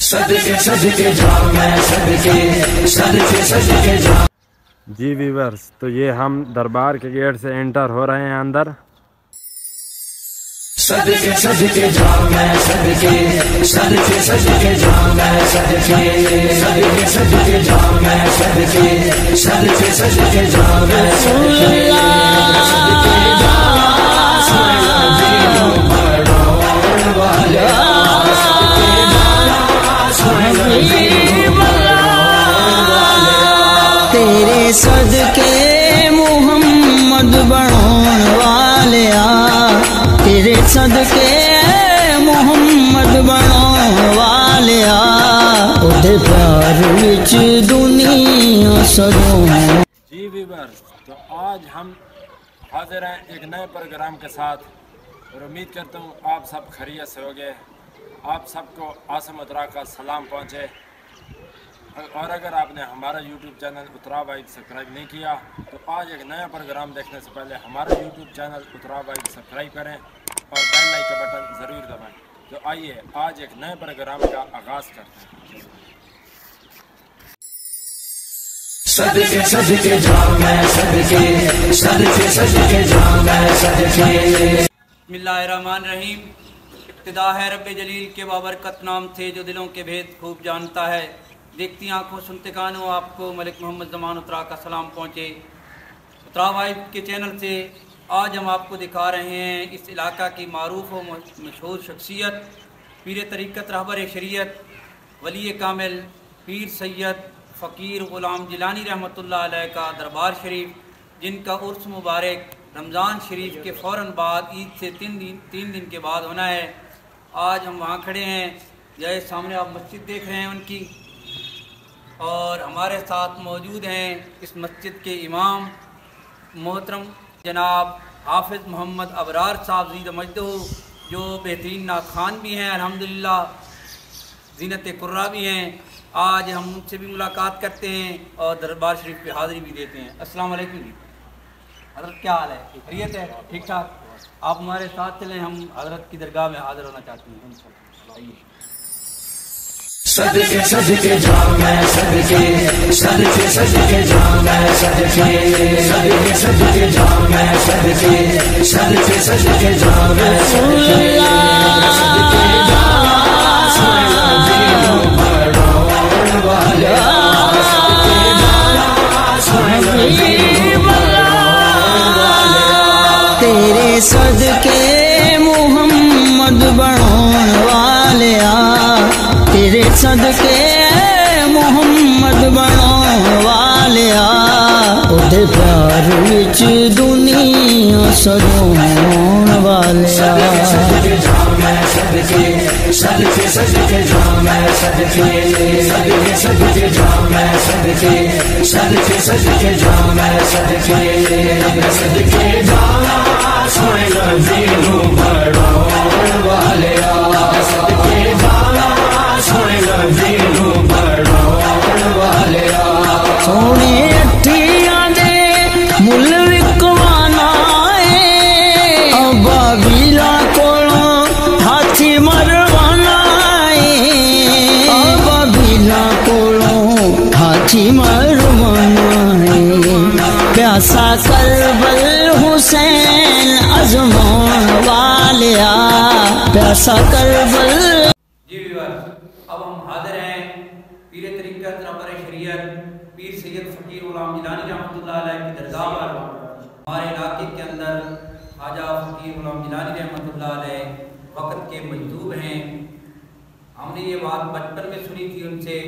सदके सदके जाऊं मैं, सदके जाऊं। जी व्यूअर्स, तो ये हम दरबार के गेट से एंटर हो रहे हैं अंदर। सदके सदके जाऊं मैं, सदके जाऊं मैं, सदके जाऊं मैं, सदके जाऊं मैं। तेरे सदके मुहम्मद बनौन वालिया, तेरे सदके मुहम्मद बनौन वालिया, उदे प्यार विच दुनिया सजों। जी व्यूअर्स, तो आज हम हाजिर हैं एक नए प्रोग्राम के साथ और उम्मीद करता हूँ आप सब खैरियत से होंगे। आप सबको आसम उतरा का सलाम पहुँचे। और अगर आपने हमारा YouTube चैनल उतरा वाइब सब्सक्राइब नहीं किया तो आज एक नया प्रोग्राम देखने से पहले हमारा YouTube चैनल उतरा वाइब सब्सक्राइब करें और बेल लाइक का बटन ज़रूर दबाएं। तो आइए आज एक नए प्रोग्राम का आगाज़ करते हैं। सदके सदके जाऊं मैं, सदके जाऊं मैं, बिस्मिल्लाहिर्रहमानिर्रहीम। इब्तिदा है रब्बे जलील के बाबरकत नाम से जो दिलों के भेद खूब जानता है। देखती आंखों सुनते कानों आपको मलिक मोहम्मद ज़मान उतरा का सलाम पहुँचे। उतरा वाइब के चैनल से आज हम आपको दिखा रहे हैं इस इलाका की मारूफ व मशहूर शख्सियत, पीर तरीक़त रहबर शरीयत वली कामिल पीर सैयद फ़कीर ग़ुलाम जिलानी रहमतुल्लाह अलैह का दरबार शरीफ, जिनका उर्स मुबारक रमज़ान शरीफ के फ़ौरन बाद ईद से तीन दिन के बाद होना है। आज हम वहाँ खड़े हैं, जैसे सामने आप मस्जिद देख रहे हैं उनकी, और हमारे साथ मौजूद हैं इस मस्जिद के इमाम मोहतरम जनाब हाफिज़ मोहम्मद अबरार साहब ज़ीद मजदहू, जो बेहतरीन नाख़वान भी हैं, अल्हम्दुलिल्लाह ज़ीनत कुर्रा भी हैं। आज हम उनसे भी मुलाकात करते हैं और दरबार शरीफ पे हाज़िरी भी देते हैं। अस्सलाम वालेकुम जी। हज़रत क्या हाल है? खैरियत है? ठीक ठाक? आप हमारे साथ चलें, हम हज़रत की दरगाह में हाज़िर होना चाहते हैं। आइए। सदके सदके जाऊं मैं, सदके जाऊं मैं, सदके जाऊं मैं, सदके जाऊं मैं। तेरे सदके मुहम्मद बनौन वालिया, तेरे सदके मुहम्मद बनौन वालिया, उदे प्यार विच दुनिया सजों वालिया। सदके जाऊं मैं, सदके जाऊं मैं, सदके जाऊं मैं, सदके जाऊं मैं, सदके जाऊं सोने नज़ीरों बड़ौन वालिया, सदके जाऊं सोने नज़ीरों बड़ौन वालिया। सोने अठियां दे मुल विकवाना है, अब्बा बीला कोलों हाथी मरवाना है, अब्बा बीला कोलों हाथी मरवाना है। प्यासा करबल हुसैन अज़मान वालिया, प्यासा करबल। जी व्यूअर्स, अब हम हाजिर हैं पीर तरीक़त रहबर शरीयत पीर सैयद फ़कीर ग़ुलाम जिलानी रहमतुल्लाह अलैह की दरगाह पर। हमारे इलाके के अंदर ख्वाजा फ़कीर ग़ुलाम जिलानी रहमतुल्लाह अलैह वक़्त के मजदूब हैं। हमने ये बात बचपन में सुनी थी उनसे।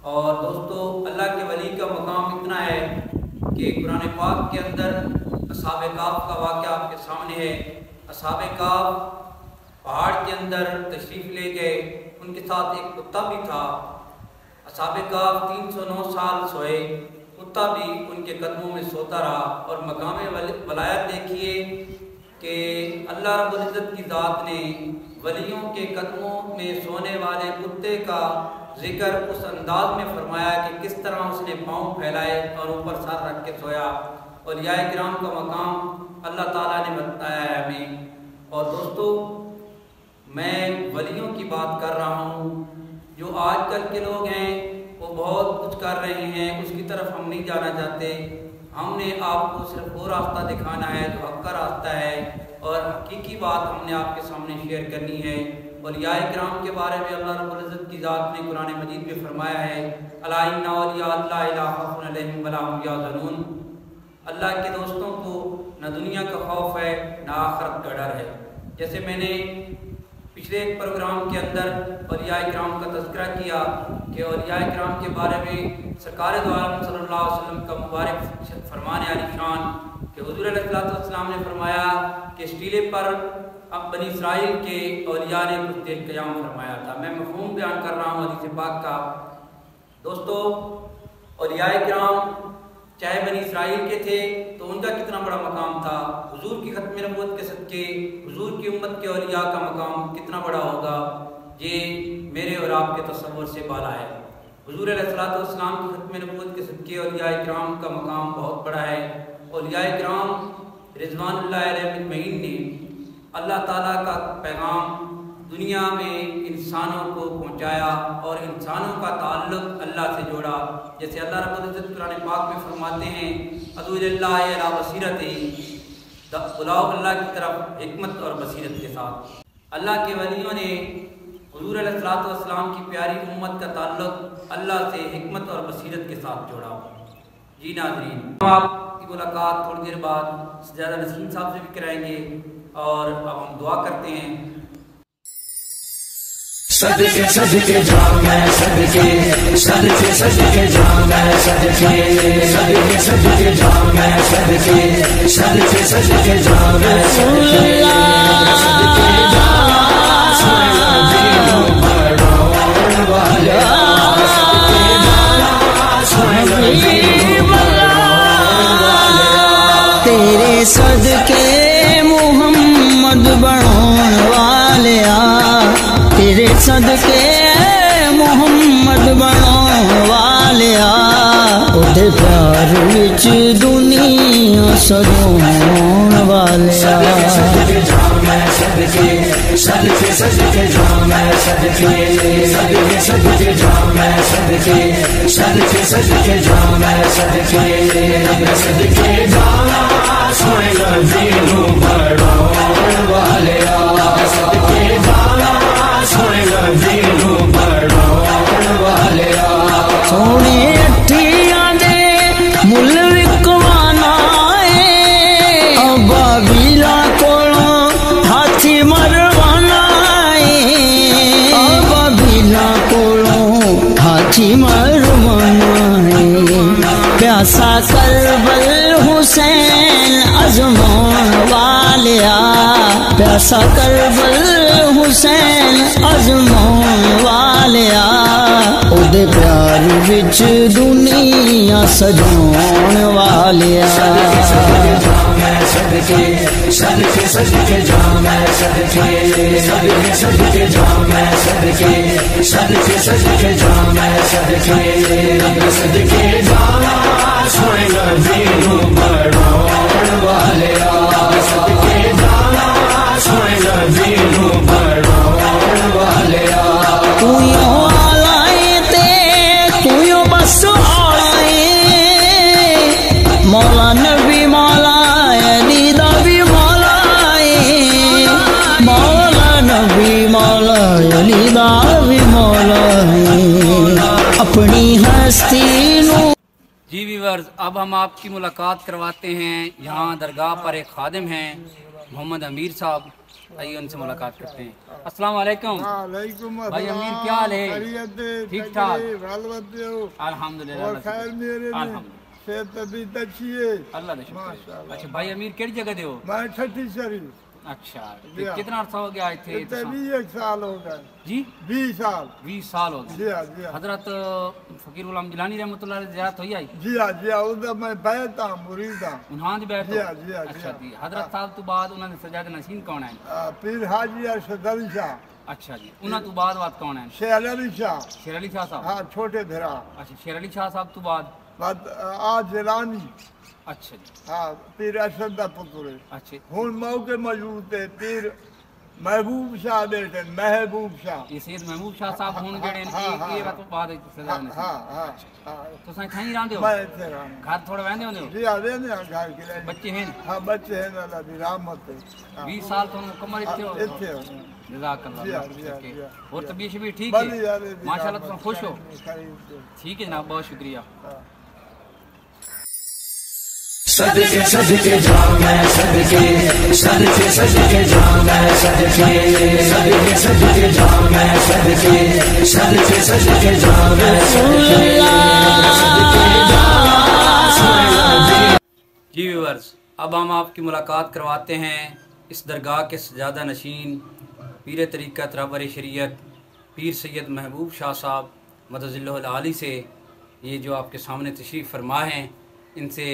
और दोस्तों, अल्लाह के वली का मकाम इतना है कि कुरान पाक के अंदर असहाबे काफ का वाक़या आपके सामने है। असहाबे काफ पहाड़ के अंदर तशरीफ़ ले गए, उनके साथ एक कुत्ता भी था। असहाबे काफ 309 साल सोए, कुत्ता भी उनके कदमों में सोता रहा। और मकाम वलायत देखिए कि अल्लाह रब्बुल इज़्ज़त की ज़ात ने वलियों के कदमों में सोने वाले कुत्ते का जिक्र उस अंदाज में फरमाया कि किस तरह उसने पाँव फैलाए और ऊपर सर रख के सोया। और या किराम का मकाम अल्लाह ताला ने बताया है हमें। और दोस्तों, मैं वलियों की बात कर रहा हूँ जो جو آج کل کے لوگ ہیں وہ بہت کچھ کر رہے ہیں، اس کی طرف ہم نہیں جانا چاہتے۔ ہم نے آپ کو صرف وہ راستہ دکھانا ہے جو حق کا راستہ ہے، اور حقیقی بات ہم نے آپ کے سامنے شیئر کرنی ہے۔ اولیاء کرام کے بارے میں اللہ رب العزت کی ذات نے قرآن مجید میں فرمایا ہے، الا ان اولیاء اللہ لا خوف علیہم ولا هم یحزنون۔ اللہ کے دوستوں کو نہ دنیا کا خوف ہے نہ آخرت کا ڈر ہے۔ جیسے میں نے پچھلے ایک پروگرام کے اندر اولیاء کرام کا تذکرہ کیا کہ اولیاء کرام کے بارے میں سرکار دو عالم صلی اللہ علیہ وسلم کا مبارک فرمان علی شان کہ حضور علیہ السلام نے فرمایا کہ اس ٹیلے پر اب بنی اسرائیل کے اولیاء نے کچھ دیر قیام فرمایا تھا۔ میں مفہوم بیان کر رہا ہوں حدیث پاک کا۔ دوستو، اولیاء کرام چاہے بنی اسرائیل کے تھے تو ان کا کتنا بڑا مقام تھا، حضور کی ختم نبوت کے صدقے حضور کی امت کے اولیاء کا مقام کتنا بڑا ہوگا، یہ میرے اور آپ کے تصور سے بالا ہے۔ حضور علیہ السلام کی ختم نبوت کے صدقے اولیاء کرام کا مقام بہت بڑا ہے۔ اولیاء کرام رضوان اللہ علیہ اجمعین نے اللہ تعالیٰ کا پیغام دنیا میں انسانوں کو پہنچایا اور انسانوں کا تعلق اللہ سے جوڑا۔ جیسے اللہ رب العزت قرآن پاک میں فرماتے ہیں، ادعو اللہ علی بصیرت، بلاؤ اللہ کی طرف حکمت اور بصیرت کے ساتھ۔ اللہ کے ولیوں نے حضور علیہ السلام کی پیاری امت کا تعلق اللہ سے حکمت اور بصیرت کے ساتھ جوڑا۔ جی ناظرین، آپ کی ملاقات تھوڑی دیر بعد سجادہ نسیم صاحب سے بھی کرائیں گے، اور اب ہم دعا کرتے ہیں۔ صدقے صدقے جاؤں میں صدقے صدقے صدقے جاؤں میں صدقے صدقے صدقے جاؤں میں صدقے صدقے صدقے جاؤں میں صدقے صدقے جاؤں سونا دینوں بڑھاؤں والے صدقے جاؤں سونا دینوں بڑھاؤں والے تیرے صدقے محمد بڑھاؤں والے تیرے صدقے محمد بناؤ والیا اودے پیار وچ دنیا سجاؤن والیا صدقے جاؤں میں صدقے صدقے صدقے جاؤں میں صدقے صدقے صدقے جاؤں میں صدقے صدقے صدقے جاؤں میں صدقے صدقے جاؤں سونا دینوں بڑھاؤں والیا صدقے جاؤں سونا دینوں بڑھاؤں والیا سونے اٹھیاں دے مل وکوانا اے ابا ویلا کولوں ہاتھی مروانا اے ابا ویلا کولوں ہاتھی مروانا اے پیاسا کربل حسین ازمان والیا پیاسا کربل حسین ازمان والیا اودے پیار وچ دنیا سجاؤن والیا صدقے جاؤں میں صدقے صدقے صدقے جاؤں میں صدقے صدقے صدقے جاؤں میں صدقے صدقے صدقے جاؤں میں صدقے صدقے جاؤں سونا دینوں بڑھاؤں والیا صدقے جاؤں سونا دینوں بڑھاؤں والیا تویوں آلائیں تے تویوں بس آلائیں مولا نبی مولا علی دا بھی مولا مولا نبی مولا علی دا بھی مولا اپنی ہستی نو۔ جی ویورز، اب ہم آپ کی ملاقات کرواتے ہیں، یہاں درگاہ پر ایک خادم ہیں محمد امیر صاحب، آئیے ان سے ملاقات کرتے ہیں۔ السلام علیکم وعلیکم السلام بھائی امیر، کیا حال ہے؟ خیریت ٹھیک ٹھاک؟ الحمدللہ اور خیر میرے الحمدللہ صحت طبیعت اچھی ہے اللہ دے شکر۔ ماشاءاللہ۔ اچھا بھائی امیر کیڑی جگہ دے ہو؟ میں ٹھٹی شریف اچھا، جی ہاں۔ کتنا عرصہ ہو گیا آئے تھے؟ بھی 1 سال ہو گئے، جی 20 سال 20 سال ہو جی گئے۔ ہاں جی ہاں حضرت فقیر غلام جیلانی رحمۃ اللہ علیہ زیارت ہوئی آئی؟ جی ہاں جی ہاں ادھر میں بیعت ہاں مرید ہاں انہاں دی بیعت جی ہاں جی ہاں اچھا جی۔ حضرت صاحب تو بعد انہوں نے سجادہ نشین کون ہیں؟ پیر حاجی ارشد علی شاہ، اچھا جی، انہوں تو بعد کون ہیں؟ شیر علی شاہ، شیر علی شاہ صاحب۔ ہاں چھوٹے بھرا، اچھا، شیر علی شاہ صاحب تو بعد آج جیلانی، اچھا جی ہاں پیر ارشد دا پتر ہے۔ اچھا ہن موقع موجود ہے پیر महबूब शाह बेटे महबूब शाह ये सैयद महबूब शाह साहब होने जड़े ये बात बाद सदा ने हाँ हाँ हाँ तो साईं थाई रहंदे हो मैं इत्थे रहंदा घर थोड़ा वहंदे होंदे हो जी आ वेंदे आ घर के लिए बच्चे हैं हाँ बच्चे हैं अल्लाह दी रहमत है 20 साल तो मुकम्मल इत्थे हो इत्थे हो जज़ाकल्लाह जी हाँ जी हाँ जी हाँ और तबीयत भी ठीक बड़ी है यार माशाल्लाह तुम खुश हो खरीद ठीक है जनाब बहुत शुक्रिया सदके सदके जाऊं मैं सदके सदके सदके जाऊं मैं सदके सदके सदके जाऊं मैं सदके सदके सदके जाऊं मैं जी व्यूअर्स अब हम आपकी मुलाकात करवाते हैं इस दरगाह के सजादा नशीन पीर तरीक़त रहबर शरीयत पीर सैयद महबूब शाह साहब मदज़िल्लुहुल आली से। ये जो आपके सामने तशरीफ़ फरमा हैं इनसे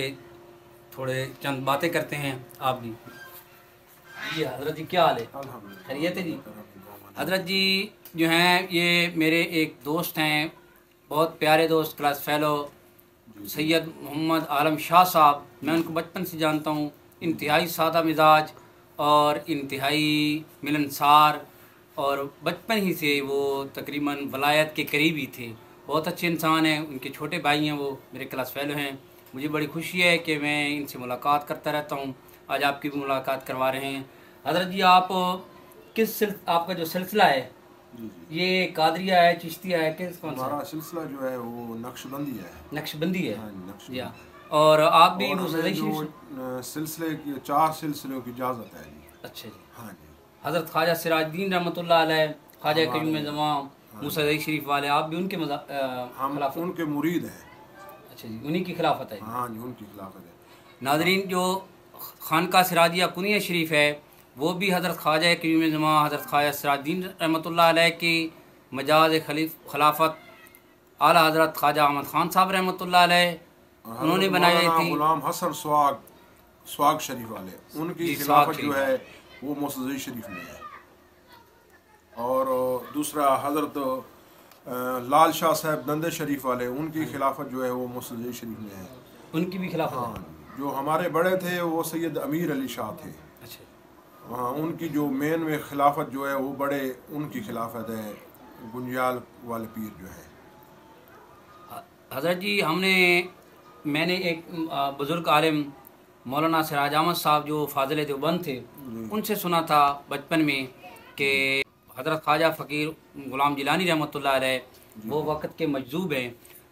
थोड़े चंद बातें करते हैं आप भी। जी हज़रत जी क्या हाल है? खैरियत है जी? हज़रत जी जो हैं ये मेरे एक दोस्त हैं, बहुत प्यारे दोस्त, क्लास फेलो सैयद मोहम्मद आलम शाह साहब। मैं उनको बचपन से जानता हूँ, इंतहाई सादा मिजाज और इंतहाई मिलनसार, और बचपन ही से वो तकरीबन वलायत के करीब ही थे। बहुत अच्छे इंसान हैं। उनके छोटे भाई हैं, वो मेरे क्लास फेलो हैं। मुझे बड़ी खुशी है कि मैं इनसे मुलाकात करता रहता हूँ। आज आपकी भी मुलाकात करवा रहे हैं। हज़रत जी आप आपका जो सिलसिला है ये कादरिया है, चिश्तिया है, किस कौन सा? हमारा सिलसिला जो है वो नक्शबंदी है। नक्शबंदी है। हाँ, नक्शबंदी। जी हाँ। और आप भी और हमें शरीफ? जो सिलसिले की 4 सिलसिलों की इजाज़त है जी। अच्छा जी। हाँ जी। हज़रत ख्वाजा सिराजुद्दीन रहमतुल्लाह अलैह, ख्वाजा कयूम ज़मान, मूसा शरीफ वाले, आप भी उनके हम उनके मुरीद हैं। अच्छा जी, उन्हीं की खिलाफत है। हाँ जी, उनकी खिलाफत है। नाज़रीन जो खानका सिराजिया कुनिया शरीफ है वो भी हज़रत ख्वाजा कयूम ज़मान हज़रत ख्वाजा सिराजुद्दीन रहमतुल्लाह अलैह की मजाज खिलाफत आला हज़रत ख्वाजा अहमद ख़ान साहब रहमतुल्लाह अलैह उन्होंने बनाई थी। गुलाम हसन स्वाग शरीफ वाले, उनकी जी, खिलाफत स्वाग जो है वो मौसूद शरीफ में है। और दूसरा हज़रत लाल शाह साहब दंदे शरीफ वाले, उनकी खिलाफत जो है वो मौसूद शरीफ में है। उनकी भी खिलाफत है। हाँ, जो हमारे बड़े थे वो सैयद अमीर अली शाह थे। अच्छा। हाँ, उनकी जो मेन में खिलाफत जो है वो बड़े उनकी खिलाफत है, गुंजाल वाले पीर जो है। हज़रत जी मैंने एक बुज़ुर्ग आलिम मौलाना सिराज अहमद साहब जो फाजिल देवबंद थे उनसे सुना था बचपन में कि हज़रत ख्वाजा फ़कीर ग़ुलाम जिलानी रहमतुल्लाह अलैह वो वक़्त के मजज़ूब हैं।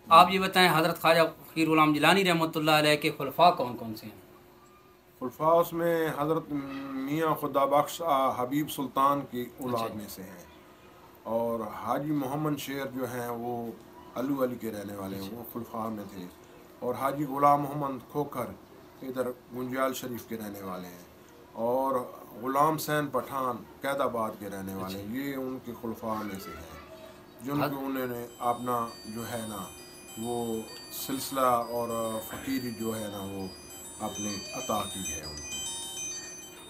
आप ये बताएं हज़रत ख्वाजा फ़कीर ग़ुलाम जिलानी रहमतुल्लाह अलैह के खुलफा कौन कौन से हैं? खुलफा उसमें हज़रत मियाँ खुदा बख्श हबीब सुल्तान की औलाद में से हैं, और हाजी मोहम्मद शेर जो हैं वो अलू अली के रहने वाले हैं, वो खुलफा में थे। और हाजी ग़ुलाम मोहम्मद खोखर इधर गुंजाल शरीफ के रहने वाले हैं, और ग़ुलाम सैन पठान कैदाबाद के रहने वाले हैं। ये उनके खुलफा में से हैं जिनको उन्होंने अपना जो है ना वो सिलसिला और फ़कीरी जो है ना वो अपनी अता की है उनको।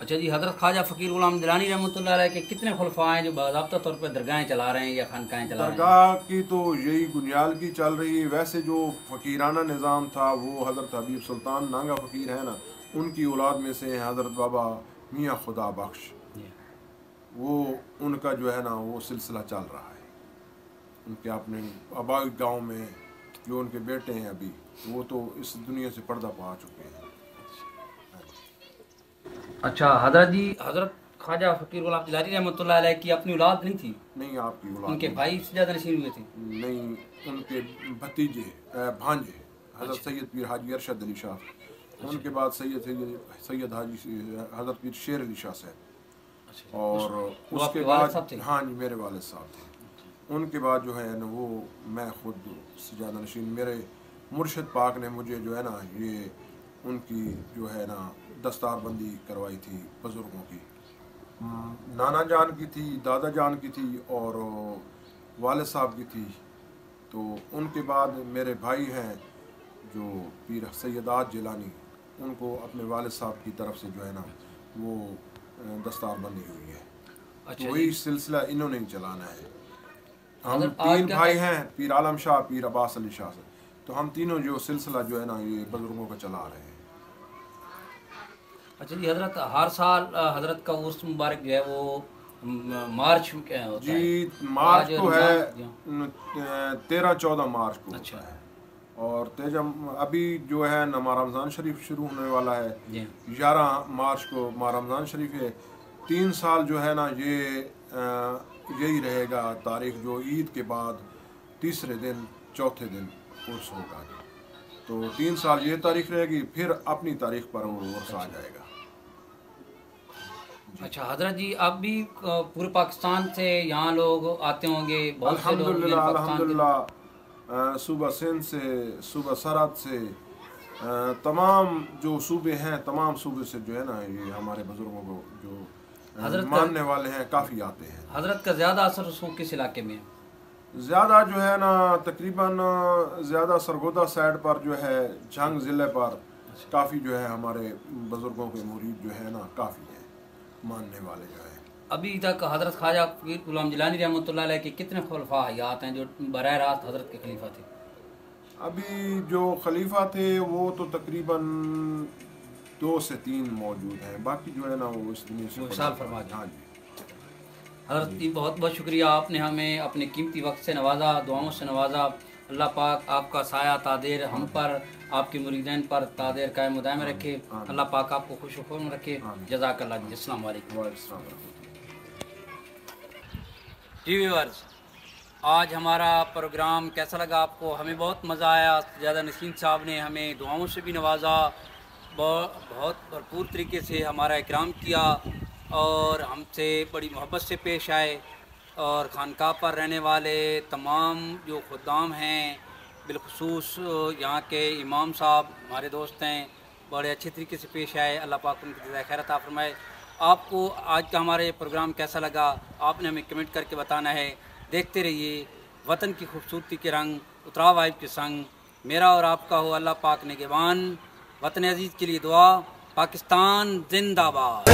अच्छा जी, हज़रत ख्वाजा फ़कीर ग़ुलाम जिलानी रहमतुल्लाह अलैह के कितने खुलफा हैं जो बाज़ाब्ता तौर पर दरगाहें चला रहे हैं या खानकाहें चला रहे हैं? दरगाह की तो यही गुंजाल की चल रही है। वैसे जो फ़कीराना निज़ाम था वो हज़रत हबीब सुल्तान नांगा फ़कीर है ना, उनकी औलाद में से हज़रत बाबा मियाँ खुदा बख्श, वो उनका जो है ना वो सिलसिला चल रहा है। उनके अपने आबाई गांव में जो उनके बेटे हैं अभी, वो तो इस दुनिया से पर्दा पा चुके हैं। अच्छा हज़रत जी, हज़रत ख्वाजा फ़कीर ग़ुलाम जिलानी रहमतुल्लाह अलैह की अपनी औलाद नहीं थी? नहीं, आपकी औलाद उनके नहीं। भाई सजादा नशीन हुए थे? नहीं, उनके भतीजे भांजे हज़रत सैयद पीर हाजी अरशद अली शाह, उनके बाद सैयद हाजी हज़रत पीर शेर अली शाह साहब, और उसके बाद हाँ जी मेरे वालिद साहब थे। उनके बाद जो है ना वो मैं खुद सजादा नशीन, मेरे मुर्शिद पाक ने मुझे जो है ना ये उनकी जो है ना दस्तारबंदी करवाई थी बुज़ुर्गों की। नाना जान की थी, दादा जान की थी, और वालिद साहब की थी। तो उनके बाद मेरे भाई हैं जो पीर सैयदात जिलानी, उनको अपने वालिद साहब की तरफ से जो है ना वो दस्तारबंदी हुई है। अच्छा तो वही सिलसिला इन्होंने ही चलाना है। हम 3 भाई हैं, पीर आलम शाह, पीर अब्बास अली शाह से, तो हम तीनों जो सिलसिला जो है ना ये बुजुर्गों का चला रहे हैं। अच्छा जी, हज़रत हर साल हज़रत का उर्स मुबारक जो है वो मार्च क्या होता है? जी मार्च आज को रमजान, है 13-14 मार्च को अच्छा। होता है। और तेजम अभी जो है ना माह रमज़ान शरीफ शुरू होने वाला है, जी 11 मार्च को माह रमज़ान शरीफ है। 3 साल जो है ना ये यही रहेगा तारीख, जो ईद के बाद तीसरे दिन चौथे दिन उर्स होगा। तो 3 साल ये तारीख रहेगी, फिर अपनी तारीख पर उर्स आ जाएगा। अच्छा हजरत जी, अब भी पूरे पाकिस्तान से यहाँ लोग आते होंगे, बहुत से लोग अल्हम्दुलिल्लाह पाकिस्तान के- अल्हम्दुलिल्लाह, सूबा सिंध से, सूबा सरहद से, तमाम जो सूबे हैं, तमाम सूबे से जो है ना ये हमारे बुजुर्गों को जो हजरत का- मानने वाले हैं काफ़ी आते हैं। हजरत का ज़्यादा असर रसूख किस इलाके में है? ज़्यादा जो है ना तकरीबन ज़्यादा सरगोदा साइड पर जो है, जंग ज़िले पर काफ़ी जो है हमारे बुजुर्गों के मुरीद जो है ना काफ़ी है मानने वाले जो है। अभी तक हजरत ख्वाजा पीर गुलाम जिलानी रहमतुल्लाह अलैह के कितने खुलफा हयात हैं जो बराह रास्त हजरत के खलीफा थे? अभी जो खलीफा थे वो तो तकरीबन 2 से 3 मौजूद हैं, बाकी जो है ना वो इस दुनिया से विशाल फरमा दी। हाँ जी। हजरत जी बहुत बहुत शुक्रिया, आपने हमें अपने कीमती वक्त से नवाजा, दुआओं से नवाजा। अल्लाह पाक आपका साया तादेर हम पर, आपके मुरीदैन पर तादेर कायम दायम रखे। अल्लाह पाक आपको खुश खुश रखे। जज़ाकल्लाह जी। अस्सलाम वालेकुम। जी व्यूअर्स, आज हमारा प्रोग्राम कैसा लगा आपको? हमें बहुत मज़ा आया। ज़्यादा नसीम साहब ने हमें दुआओं से भी नवाजा, बहुत भरपूर तरीके से हमारा इकराम किया और हमसे बड़ी मोहब्बत से पेश आए। और खानकाह पर रहने वाले तमाम जो खुद्दाम हैं, बिलखुसूस यहाँ के इमाम साहब हमारे दोस्त हैं, बड़े अच्छे तरीके से पेश आए। अल्लाह पाक उनकी जज़ाए खैर अता फरमाए। आपको आज का हमारा ये प्रोग्राम कैसा लगा आपने हमें कमेंट करके बताना है। देखते रहिए वतन की खूबसूरती के रंग, उतराव वाइब के संग। मेरा और आपका हो अल्लाह पाक निगहबान। वतन अजीज़ के लिए दुआ। पाकिस्तान जिंदाबाद।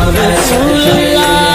रसूलुल्लाह